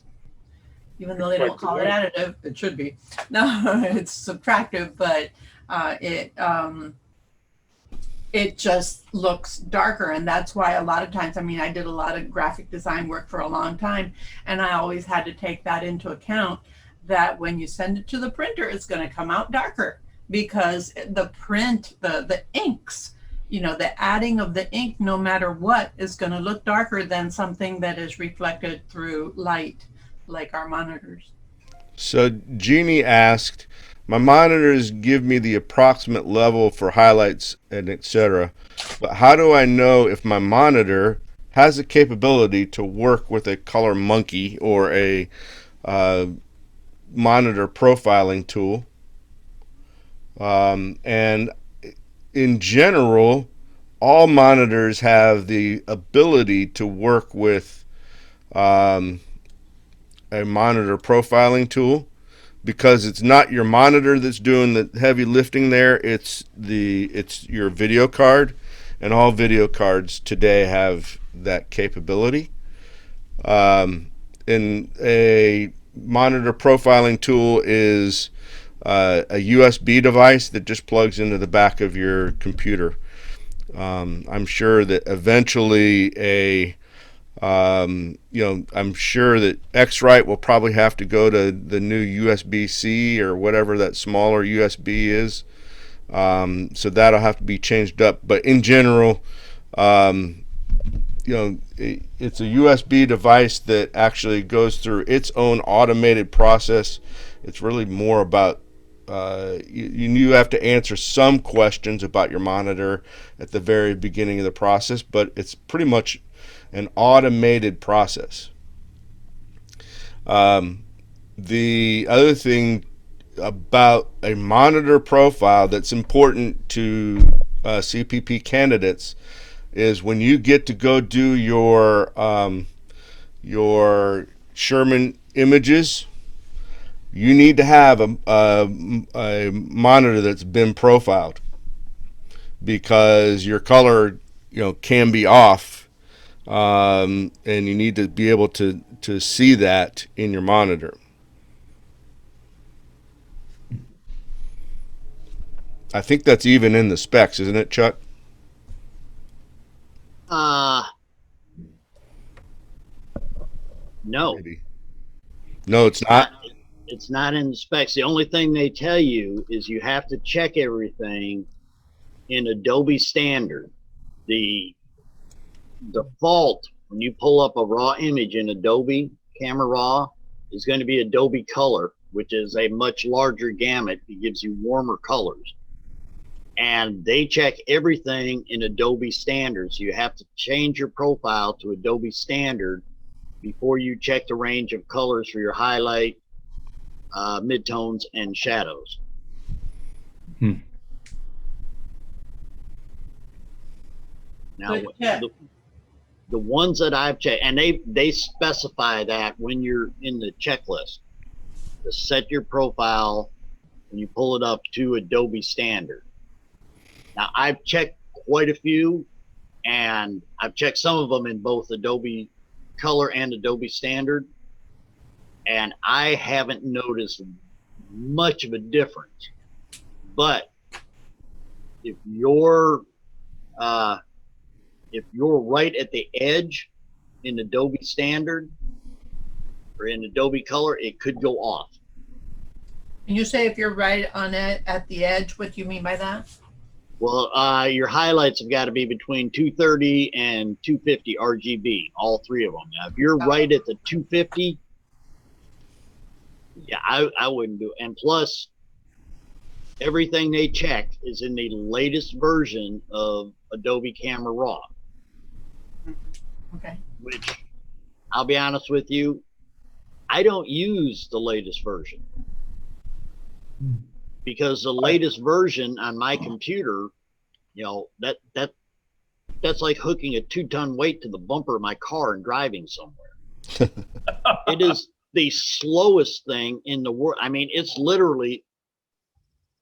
even though they don't call it additive, it should be. No, it's subtractive, but it just looks darker. And that's why a lot of times, I mean, I did a lot of graphic design work for a long time, and I always had to take that into account, that when you send it to the printer, it's going to come out darker, because the print, the inks, you know, the adding of the ink, no matter what, is going to look darker than something that is reflected through light, like our monitors. So Jeannie asked, my monitors give me the approximate level for highlights and etc. But how do I know if my monitor has the capability to work with a color monkey or a monitor profiling tool? And in general, all monitors have the ability to work with a monitor profiling tool, because it's not your monitor that's doing the heavy lifting there. It's your video card, and all video cards today have that capability. And a monitor profiling tool is a USB device that just plugs into the back of your computer. I'm sure that eventually I'm sure that X-Rite will probably have to go to the new USB-C or whatever that smaller USB is. So that'll have to be changed up. But in general, it's a USB device that actually goes through its own automated process. It's really more about you have to answer some questions about your monitor at the very beginning of the process, but it's pretty much an automated process. The other thing about a monitor profile that's important to CPP candidates is when you get to go do your Sherman images, you need to have a monitor that's been profiled, because your color can be off. And you need to be able to see that in your monitor. I think that's even in the specs, isn't it, Chuck? No. Maybe. No, it's not. It's not in the specs. The only thing they tell you is you have to check everything in Adobe Standard. The default, when you pull up a raw image in Adobe Camera Raw, is going to be Adobe Color, which is a much larger gamut. It gives you warmer colors. And they check everything in Adobe Standard. So you have to change your profile to Adobe Standard before you check the range of colors for your highlight, midtones, and shadows. Now, the ones that I've checked, and they specify that when you're in the checklist, to set your profile when you pull it up to Adobe Standard. Now, I've checked quite a few, and I've checked some of them in both Adobe Color and Adobe Standard. and I haven't noticed much of a difference. But if you're right at the edge in Adobe Standard or in Adobe Color, it could go off. And you say if you're right on it at the edge, what do you mean by that? Well, your highlights have got to be between 230 and 250 RGB, all three of them. Now, if you're right at the 250, yeah, I wouldn't do it. And plus, everything they check is in the latest version of Adobe Camera Raw. Okay. Which, I'll be honest with you, I don't use the latest version. Because the latest version on my computer, you know, that's like hooking a 2-ton weight to the bumper of my car and driving somewhere. It is the slowest thing in the world. I mean, it's literally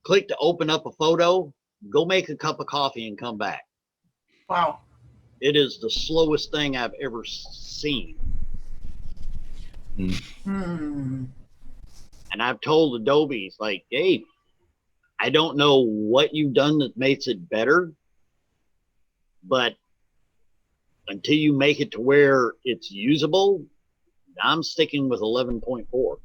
click to open up a photo, go make a cup of coffee and come back. Wow. It is the slowest thing I've ever seen. Hmm. And I've told Adobe, like, hey, I don't know what you've done that makes it better, but until you make it to where it's usable, I'm sticking with 11.4.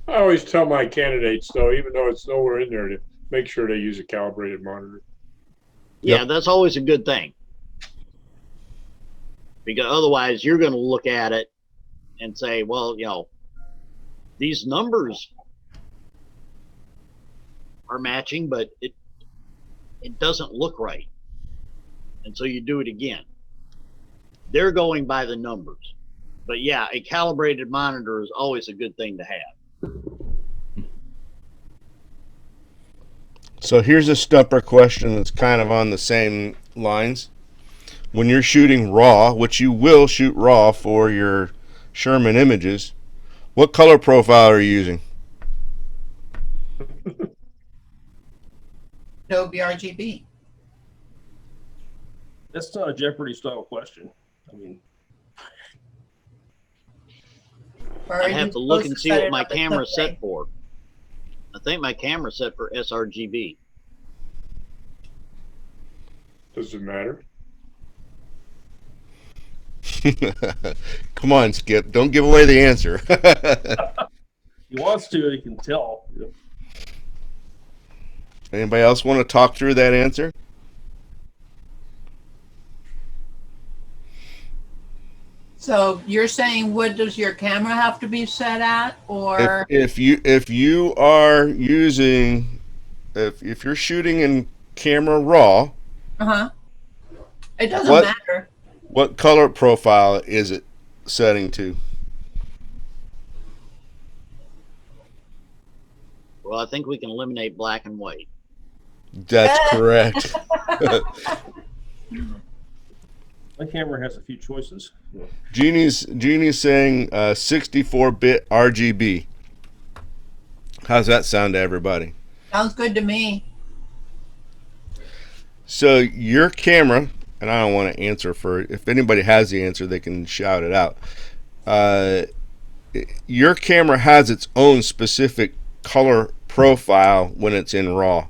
I always tell my candidates, though, even though it's nowhere in there, to make sure they use a calibrated monitor. Yeah, that's always a good thing. Because otherwise you're going to look at it and say, well, you know, these numbers are matching, but it doesn't look right. And so you do it again. They're going by the numbers. But yeah, a calibrated monitor is always a good thing to have. So here's a stumper question that's kind of on the same lines. When you're shooting RAW, which you will shoot RAW for your Sherman images, what color profile are you using? Adobe RGB. That's not a Jeopardy style question. I mean, I have to look and see what my camera's set for. I think my camera's set for sRGB. Does it matter? Come on, Skip. Don't give away the answer. he wants to, he can tell. Anybody else want to talk through that answer? So you're saying, what does your camera have to be set at, or If you are using, if you're shooting in camera RAW, it doesn't matter. What color profile is it setting to? Well, I think we can eliminate black and white. That's correct. My camera has a few choices. Jeannie's saying 64-bit RGB. How's that sound to everybody? Sounds good to me. So your camera, and I don't want to answer for, if anybody has the answer, they can shout it out. Your camera has its own specific color profile when it's in RAW.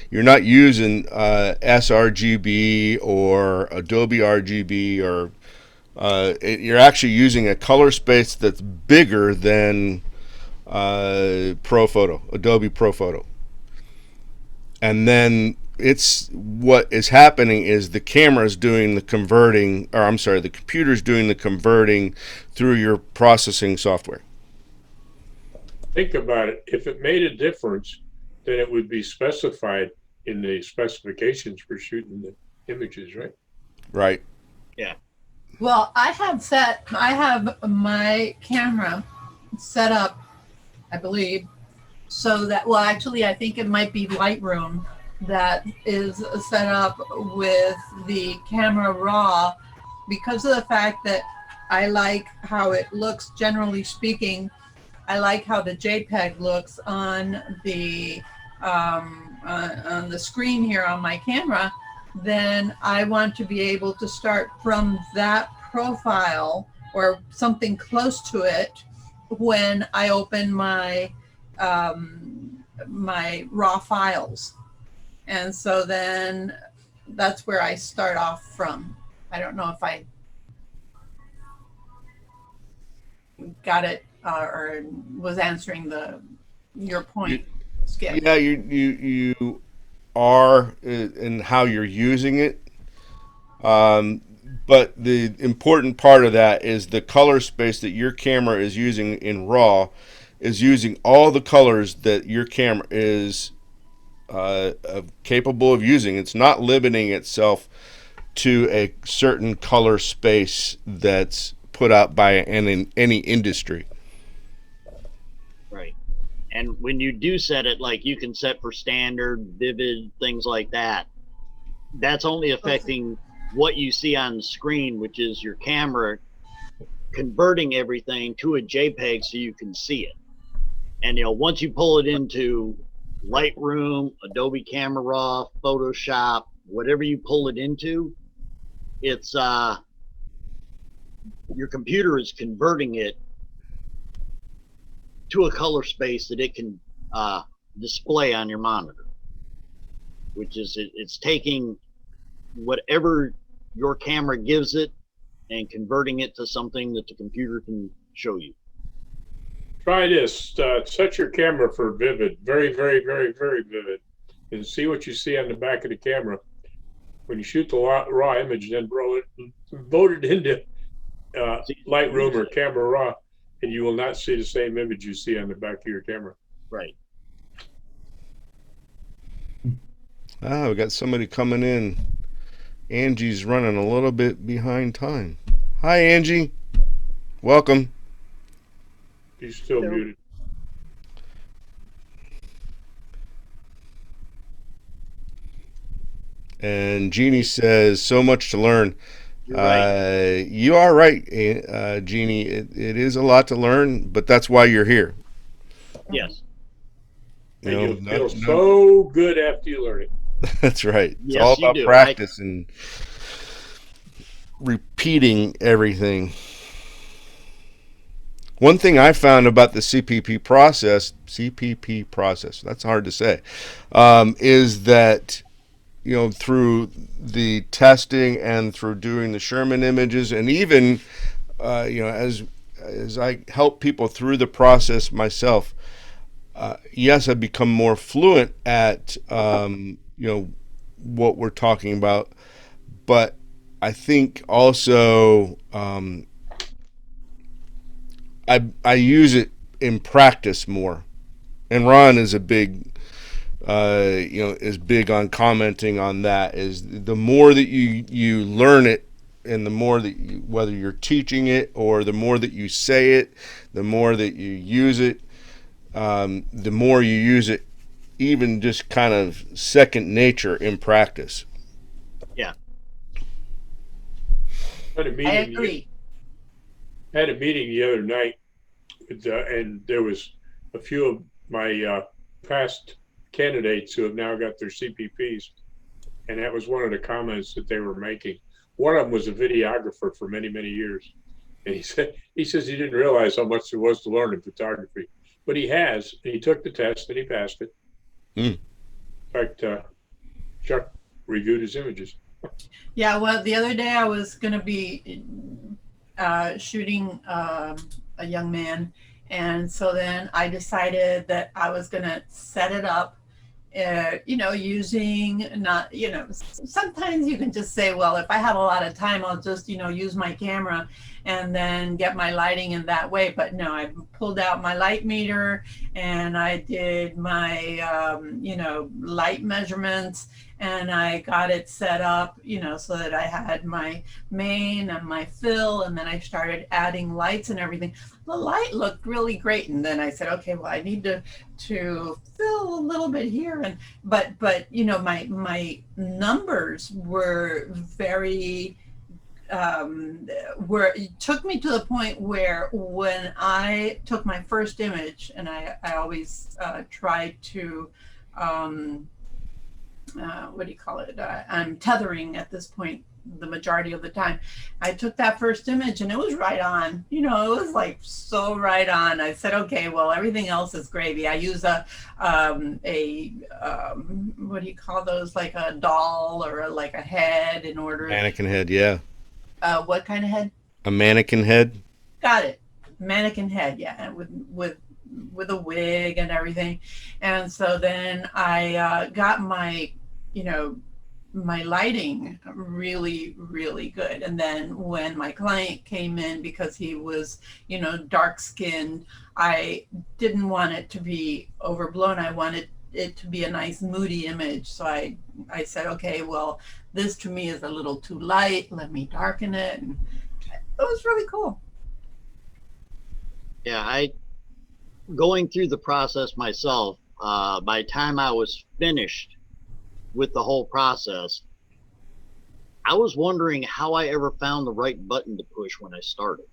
You're not using sRGB or Adobe RGB, or you're actually using a color space that's bigger than ProPhoto, Adobe ProPhoto. And then what is happening is the camera's doing the converting, or I'm sorry, the computer's doing the converting through your processing software. Think about it. If it made a difference, then it would be specified in the specifications for shooting the images, right? Right. Yeah. Well, I have my camera set up, I believe, so that, well, actually, I think it might be Lightroom that is set up with the camera RAW, because of the fact that I like how it looks, generally speaking. I like how the JPEG looks on the screen here on my camera, then I want to be able to start from that profile or something close to it when I open my my raw files. And so then that's where I start off from. I don't know if I got it or was answering your point, Skip. Yeah, you are in how you're using it. But the important part of that is the color space that your camera is using in RAW is using all the colors that your camera is capable of using. It's not limiting itself to a certain color space that's put out by any industry. Right. And when you do set it, like you can set for standard, vivid, things like that, that's only affecting what you see on the screen, which is your camera converting everything to a JPEG so you can see it. And once you pull it into Lightroom, Adobe Camera Raw, Photoshop, whatever you pull it into, it's your computer is converting it to a color space that it can display on your monitor, which is it's taking whatever your camera gives it and converting it to something that the computer can show you. Try this. Set your camera for vivid, very, very, very, very vivid, and see what you see on the back of the camera. When you shoot the raw image, then load it into Lightroom or Camera Raw, and you will not see the same image you see on the back of your camera. Right. We got somebody coming in. Angie's running a little bit behind time. Hi, Angie. Welcome. He's still muted. And Jeannie says, so much to learn. You're right. You are right, Jeannie. It is a lot to learn, but that's why you're here. Yes. And you'll feel so good after you learn it. That's right. It's yes, all about practice and repeating everything. One thing I found about the CPP process, that's hard to say, is that, through the testing and through doing the Sherman images, and even, as I help people through the process myself, yes, I've become more fluent at, what we're talking about, but I think also I use it in practice more, and Ron is a big is big on commenting on that. Is the more that you learn it, and the more that whether you're teaching it or the more that you say it, the more that you use it, the more you use it, even just kind of second nature in practice. Yeah. I agree. I had a meeting the other night, and there was a few of my past candidates who have now got their CPPs, and that was one of the comments that they were making. One of them was a videographer for many, many years, and he says he didn't realize how much there was to learn in photography, but he has, and he took the test and he passed it. In fact, Chuck reviewed his images. Yeah, well, the other day I was going to be shooting a young man, and so then I decided that I was going to set it up, using not, sometimes you can just say, well, if I have a lot of time, I'll just, use my camera and then get my lighting in that way. But no, I pulled out my light meter and I did my, light measurements, and I got it set up, so that I had my main and my fill, and then I started adding lights and everything. The light looked really great, and then I said, okay, well, I need to fill a little bit here, and but my numbers were very it took me to the point where when I took my first image, and I always try to what do you call it? I'm tethering at this point the majority of the time. I took that first image and it was right on. You know, it was like so right on. I said, okay, well, everything else is gravy. I use what do you call those? Like a doll or like a head in order. Mannequin head, yeah. What kind of head? A mannequin head. Got it. Mannequin head, yeah, with a wig and everything. And so then I got my, you know, my lighting really, really good. And then when my client came in, because he was, you know, dark skinned, I didn't want it to be overblown. I wanted it to be a nice moody image. So I said, okay, well, this to me is a little too light. Let me darken it. And it was really cool. Yeah, going through the process myself, by the time I was finished with the whole process, I was wondering how I ever found the right button to push when I started.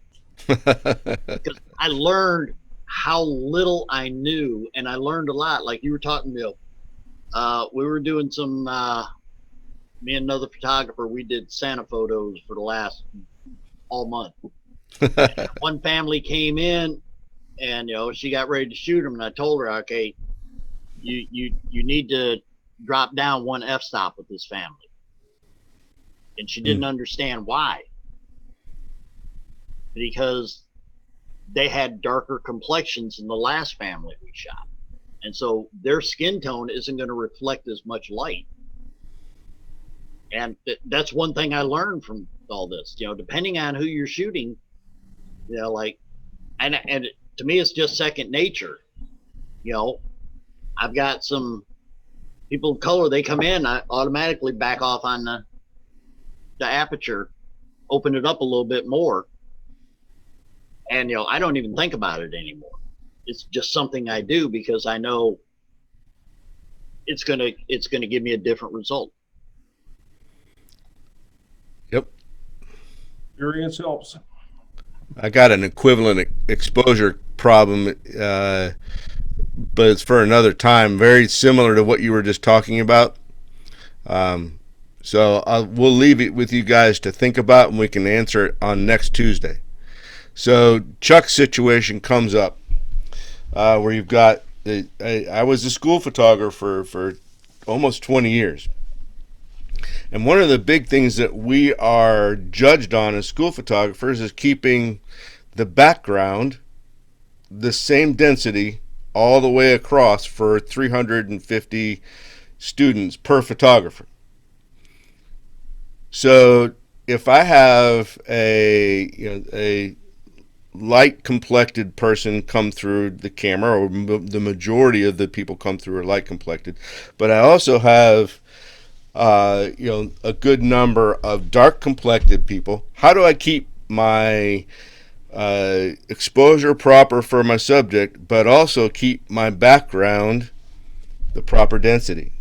Because I learned how little I knew, and I learned a lot. Like you were talking, Bill. We were doing some, me and another photographer, we did Santa photos for the last all month. One family came in, and you know she got ready to shoot them, and I told her, okay, you need to drop down one f-stop with this family, and she didn't understand why, because they had darker complexions than the last family we shot, and so their skin tone isn't going to reflect as much light. And that's one thing I learned from all this, you know, depending on who you're shooting, you know, like, and to me, it's just second nature. You know, I've got some people of color, they come in, I automatically back off on the aperture, open it up a little bit more. And, you know, I don't even think about it anymore. It's just something I do because I know it's going to give me a different result. Yep. Experience helps. I got an equivalent exposure problem, but it's for another time. Very similar to what you were just talking about. So we'll leave it with you guys to think about, and we can answer it on next Tuesday. So Chuck's situation comes up where you've got. I was a school photographer for almost 20 years. And one of the big things that we are judged on as school photographers is keeping the background the same density all the way across for 350 students per photographer. So if I have a light complected person come through the camera, or the majority of the people come through are light complected, but I also have a good number of dark complected people. How do I keep my exposure proper for my subject, but also keep my background the proper density?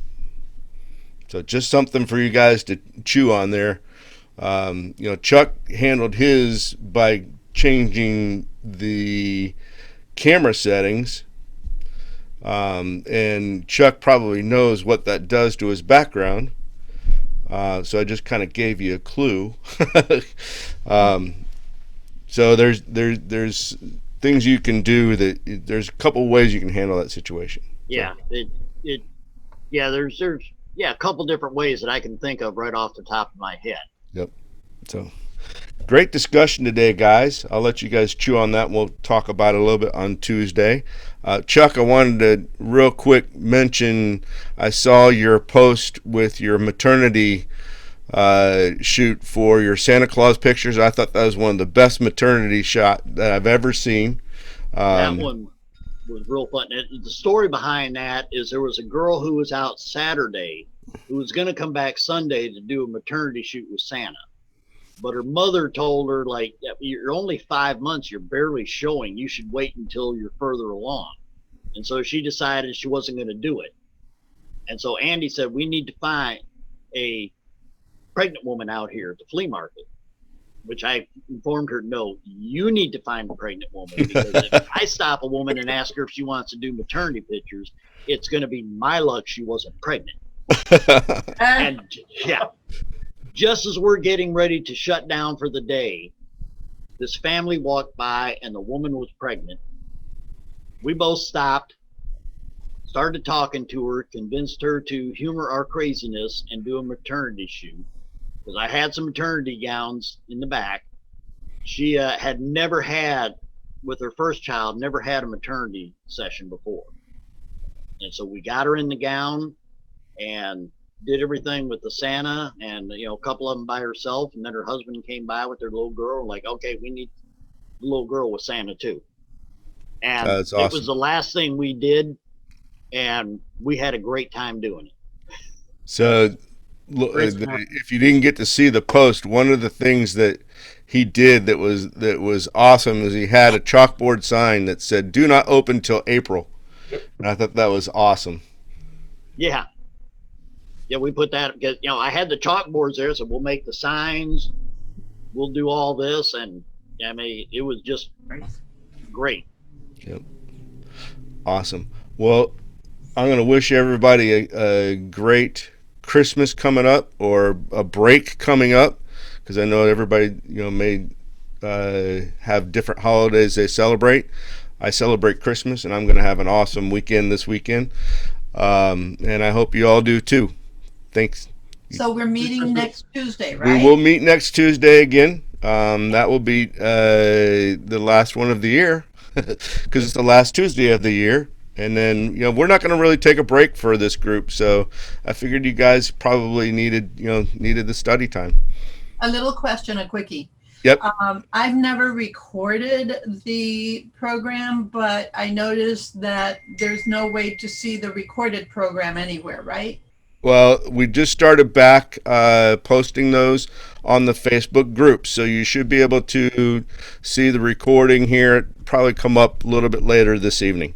So just something for you guys to chew on there. Chuck handled his by changing the camera settings. And Chuck probably knows what that does to his background. So I just kind of gave you a clue. So there's things you can do. There's a couple ways you can handle that situation. Yeah, there's a couple different ways that I can think of right off the top of my head. Yep. So great discussion today, guys. I'll let you guys chew on that. We'll talk about it a little bit on Tuesday. Chuck, I wanted to real quick mention, I saw your post with your maternity shoot for your Santa Claus pictures. I thought that was one of the best maternity shot that I've ever seen. That one was real fun. The story behind that is there was a girl who was out Saturday who was going to come back Sunday to do a maternity shoot with Santa. But her mother told her, like, you're only 5 months, you're barely showing. You should wait until you're further along. And so she decided she wasn't going to do it. And so Andy said, we need to find a pregnant woman out here at the flea market, which I informed her, no, you need to find a pregnant woman, because if I stop a woman and ask her if she wants to do maternity pictures, it's going to be my luck she wasn't pregnant. And yeah, just as we're getting ready to shut down for the day, this family walked by and the woman was pregnant. We both stopped, started talking to her, convinced her to humor our craziness and do a maternity shoot. Because I had some maternity gowns in the back. She had never had, with her first child, never had a maternity session before. And so we got her in the gown and did everything with the Santa and, you know, a couple of them by herself. And then her husband came by with their little girl, like, okay, we need the little girl with Santa too. And That's it was awesome. the last thing we did. And we had a great time doing it. So, Great sport. if you didn't get to see the post, one of the things that he did that was awesome is he had a chalkboard sign that said "Do not open till April," and I thought that was awesome. Yeah. Yeah, we put that, because, you know, I had the chalkboards there, so we'll make the signs, we'll do all this. And I mean, it was just great. Yep. Awesome. Well, I'm going to wish everybody a great Christmas coming up, or a break coming up, because I know everybody, you know, may have different holidays they celebrate. I celebrate Christmas, and I'm going to have an awesome weekend this weekend, and I hope you all do too. Thanks. So we're meeting next Tuesday, We right? will meet next Tuesday again. That will be the last one of the year, because it's the last Tuesday of the year. And then, you know, we're not going to really take a break for this group, so I figured you guys probably needed the study time. A little question, a quickie. Yep. I've never recorded the program, but I noticed that there's no way to see the recorded program anywhere, right? Well, we just started back posting those on the Facebook group, so you should be able to see the recording here. It'll probably come up a little bit later this evening.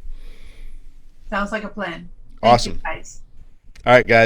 Sounds like a plan. Thank Awesome. you, guys. All right, guys.